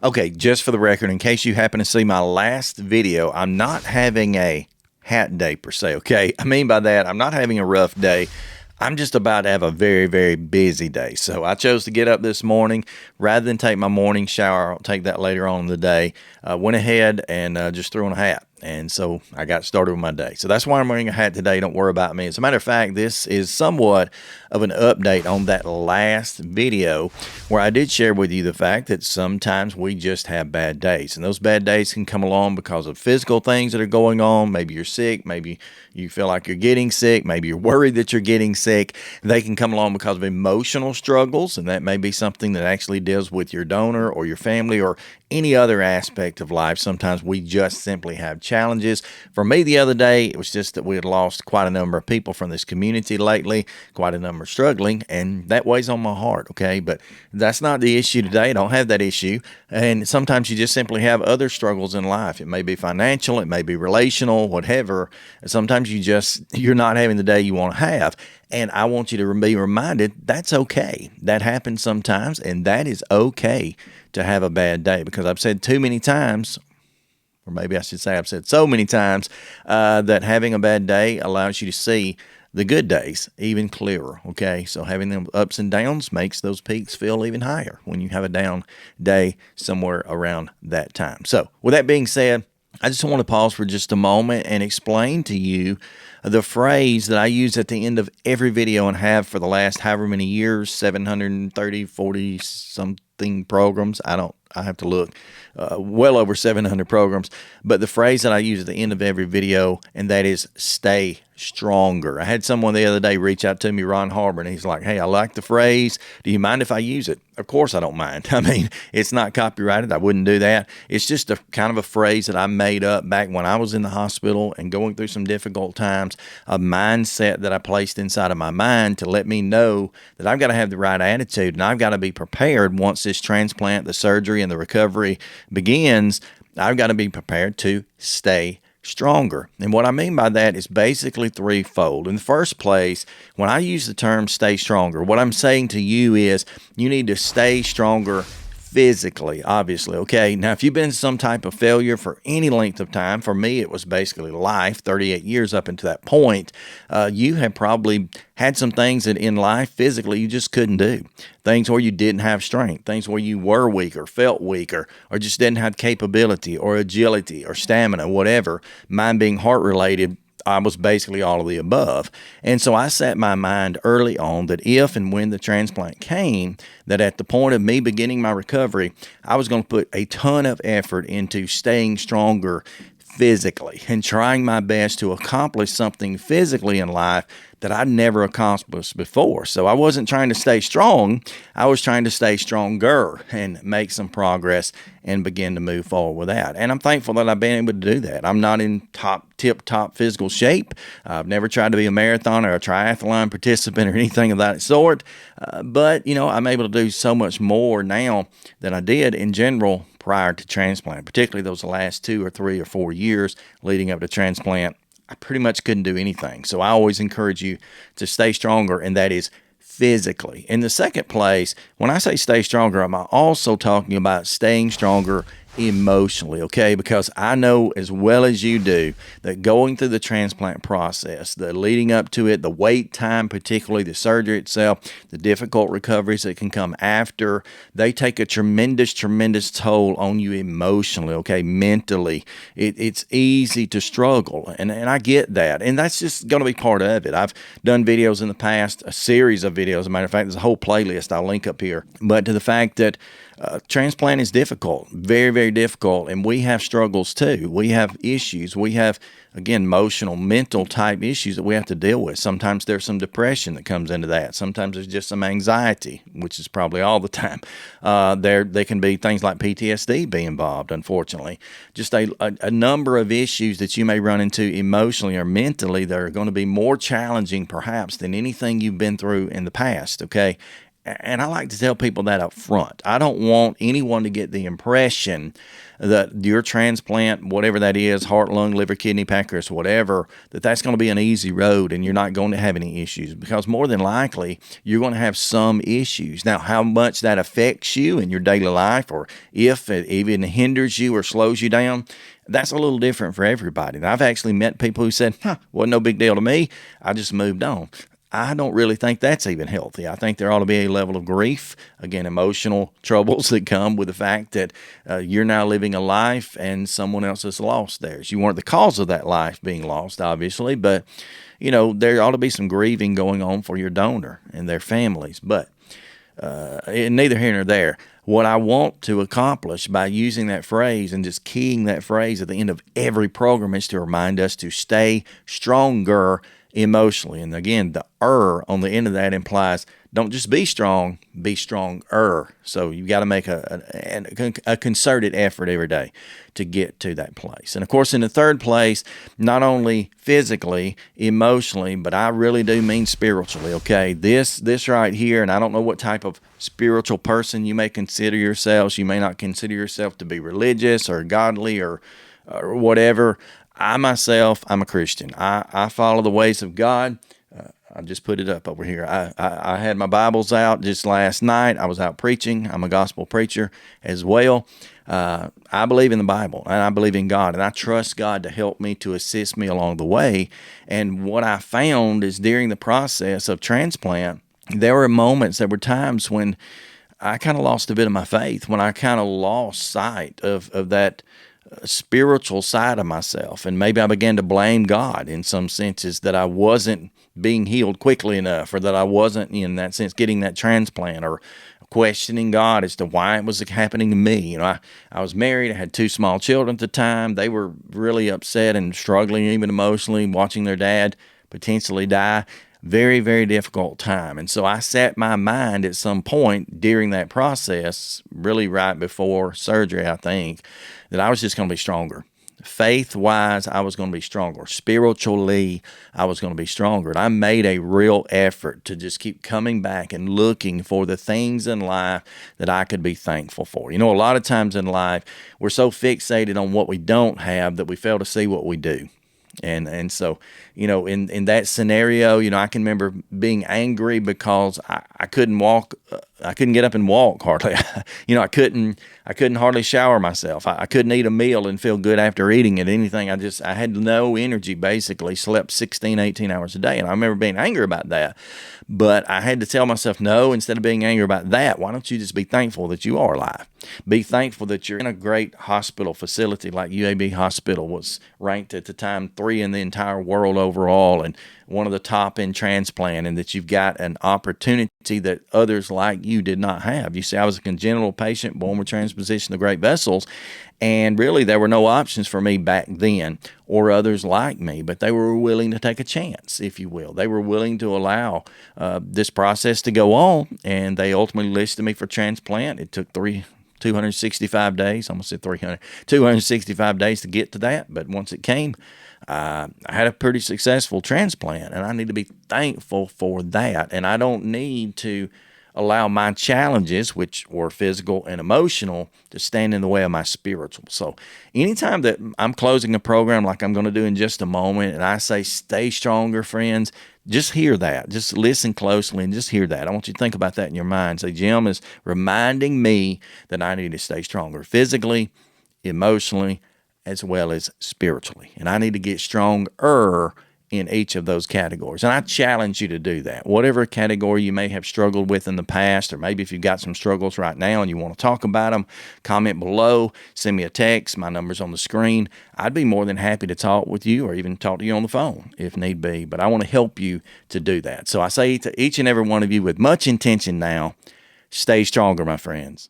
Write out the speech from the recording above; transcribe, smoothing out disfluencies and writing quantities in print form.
Okay, just for the record, in case you happen to see my last video, I'm not having a hat day per se, okay? I mean by that, I'm not having a rough day. I'm just about to have a very, very busy day. So I chose to get up this morning rather than take my morning shower. I'll take that later on in the day. Went ahead and just threw on a hat. And so I got started with my day. So that's why I'm wearing a hat today. Don't worry about me. As a matter of fact, this is somewhat of an update on that last video where I did share with you the fact that sometimes we just have bad days. And those bad days can come along because of physical things that are going on. Maybe you're sick. Maybe you feel like you're getting sick. Maybe you're worried that you're getting sick. They can come along because of emotional struggles. And that may be something that actually deals with your donor or your family or any other aspect of life. Sometimes we just simply have challenges. For me the other day, it was just that we had lost quite a number of people from this community lately, quite a number struggling, and that weighs on my heart, okay? But that's not the issue today. I don't have that issue. And sometimes you just simply have other struggles in life. It may be financial, it may be relational, whatever. Sometimes you're not having the day you want to have. And I want you to be reminded that's okay. That happens sometimes, and that is okay to have a bad day, because I've said too many times, or maybe I should say I've said so many times, that having a bad day allows you to see the good days even clearer, okay? So having them ups and downs makes those peaks feel even higher when you have a down day somewhere around that time. So with that being said, I just want to pause for just a moment and explain to you the phrase that I use at the end of every video and have for the last however many years, 730, 40 something programs. I have to look, well over 700 programs. But the phrase that I use at the end of every video, and that is stay stronger. I had someone the other day reach out to me, Ron Harbor, and he's like, hey, I like the phrase. Do you mind if I use it? Of course I don't mind. I mean, it's not copyrighted. I wouldn't do that. It's just a kind of a phrase that I made up back when I was in the hospital and going through some difficult times, a mindset that I placed inside of my mind to let me know that I've got to have the right attitude and I've got to be prepared once this transplant, the surgery, and the recovery begins. I've got to be prepared to stay stronger. And what I mean by that is basically threefold. In the first place, when I use the term stay stronger, what I'm saying to you is you need to stay stronger physically, obviously, okay? Now, if you've been some type of failure for any length of time, for me, it was basically life, 38 years up until that point, you have probably had some things that in life physically you just couldn't do. Things where you didn't have strength, things where you were weaker, felt weaker, or just didn't have capability or agility or stamina, whatever. Mine being heart related, I was basically all of the above. And so I set my mind early on that if and when the transplant came, that at the point of me beginning my recovery, I was going to put a ton of effort into staying stronger physically and trying my best to accomplish something physically in life that I'd never accomplished before. So I wasn't trying to stay strong. I was trying to stay stronger and make some progress and begin to move forward with that. And I'm thankful that I've been able to do that. I'm not in tip-top physical shape. I've never tried to be a marathon or a triathlon participant or anything of that sort. But, I'm able to do so much more now than I did in general prior to transplant, particularly those last 2 or 3 or 4 years leading up to transplant. I pretty much couldn't do anything. So I always encourage you to stay stronger, and that is physically. In the second place, when I say stay stronger, I'm also talking about staying stronger emotionally, okay? Because I know as well as you do that going through the transplant process, the leading up to it, the wait time, particularly the surgery itself, the difficult recoveries that can come after, they take a tremendous, tremendous toll on you emotionally, okay? Mentally. It's easy to struggle, and I get that, and that's just going to be part of it. I've done videos in the past, a series of videos. As a matter of fact, there's a whole playlist I'll link up here. But to the fact that transplant is difficult, very, very difficult, and we have struggles too. We have issues. We have, again, emotional, mental type issues that we have to deal with. Sometimes there's some depression that comes into that. Sometimes there's just some anxiety, which is probably all the time. There can be things like PTSD be involved, unfortunately. Just a number of issues that you may run into emotionally or mentally that are going to be more challenging perhaps than anything you've been through in the past, okay? And I like to tell people that up front. I don't want anyone to get the impression that your transplant, whatever that is, heart, lung, liver, kidney, pancreas, whatever, that's going to be an easy road and you're not going to have any issues, because more than likely you're going to have some issues. Now, how much that affects you in your daily life, or if it even hinders you or slows you down, that's a little different for everybody. And I've actually met people who said, wasn't no big deal to me. I just moved on. I don't really think that's even healthy. I think there ought to be a level of grief, again, emotional troubles that come with the fact that you're now living a life and someone else has lost theirs. You weren't the cause of that life being lost, obviously, but, there ought to be some grieving going on for your donor and their families. But neither here nor there. What I want to accomplish by using that phrase and just keying that phrase at the end of every program is to remind us to stay stronger emotionally. And again, the on the end of that implies don't just be strong, be stronger. So you've got to make a concerted effort every day to get to that place. And of course, in the third place, not only physically, emotionally, but I really do mean spiritually, okay? This right here, and I don't know what type of spiritual person you may consider yourselves. You may not consider yourself to be religious or godly or whatever. I'm a Christian. I follow the ways of God. I just put it up over here. I had my Bibles out just last night. I was out preaching. I'm a gospel preacher as well. I believe in the Bible, and I believe in God, and I trust God to help me, to assist me along the way. And what I found is during the process of transplant, there were times when I kind of lost a bit of my faith, when I kind of lost sight of that spiritual side of myself. And maybe I began to blame God in some senses, that I wasn't being healed quickly enough, or that I wasn't, in that sense, getting that transplant, or questioning God as to why it was happening to me. I was married. I had two small children at the time. They were really upset and struggling even emotionally, watching their dad potentially die. Very, very difficult time. And so I set my mind at some point during that process, really right before surgery, I think, that I was just going to be stronger. Faith-wise, I was going to be stronger. Spiritually, I was going to be stronger. And I made a real effort to just keep coming back and looking for the things in life that I could be thankful for. A lot of times in life, we're so fixated on what we don't have that we fail to see what we do. And so, in that scenario, I can remember being angry because I couldn't walk. I couldn't get up and walk hardly. I couldn't hardly shower myself. I couldn't eat a meal and feel good after eating it. Anything. I had no energy, basically. Slept 16, 18 hours a day. And I remember being angry about that. But I had to tell myself, no, instead of being angry about that, why don't you just be thankful that you are alive? Be thankful that you're in a great hospital facility like UAB Hospital was ranked at the time 3 in the entire world overall, and one of the top in transplant, and that you've got an opportunity that others like you did not have. You see, I was a congenital patient born with transposition of great vessels, and really there were no options for me back then or others like me, but they were willing to take a chance, if you will. They were willing to allow this process to go on, and they ultimately listed me for transplant. It took 265 days, almost said 300, 265 days to get to that, but once it came, I had a pretty successful transplant, and I need to be thankful for that. And I don't need to allow my challenges, which were physical and emotional, to stand in the way of my spiritual. So anytime that I'm closing a program like I'm going to do in just a moment, and I say, stay stronger, friends, just hear that. Just listen closely and just hear that. I want you to think about that in your mind. Say, Jim is reminding me that I need to stay stronger physically, emotionally, as well as spiritually. And I need to get stronger in each of those categories. And I challenge you to do that. Whatever category you may have struggled with in the past, or maybe if you've got some struggles right now and you want to talk about them, comment below, send me a text. My number's on the screen. I'd be more than happy to talk with you, or even talk to you on the phone if need be. But I want to help you to do that. So I say to each and every one of you with much intention now, stay stronger, my friends.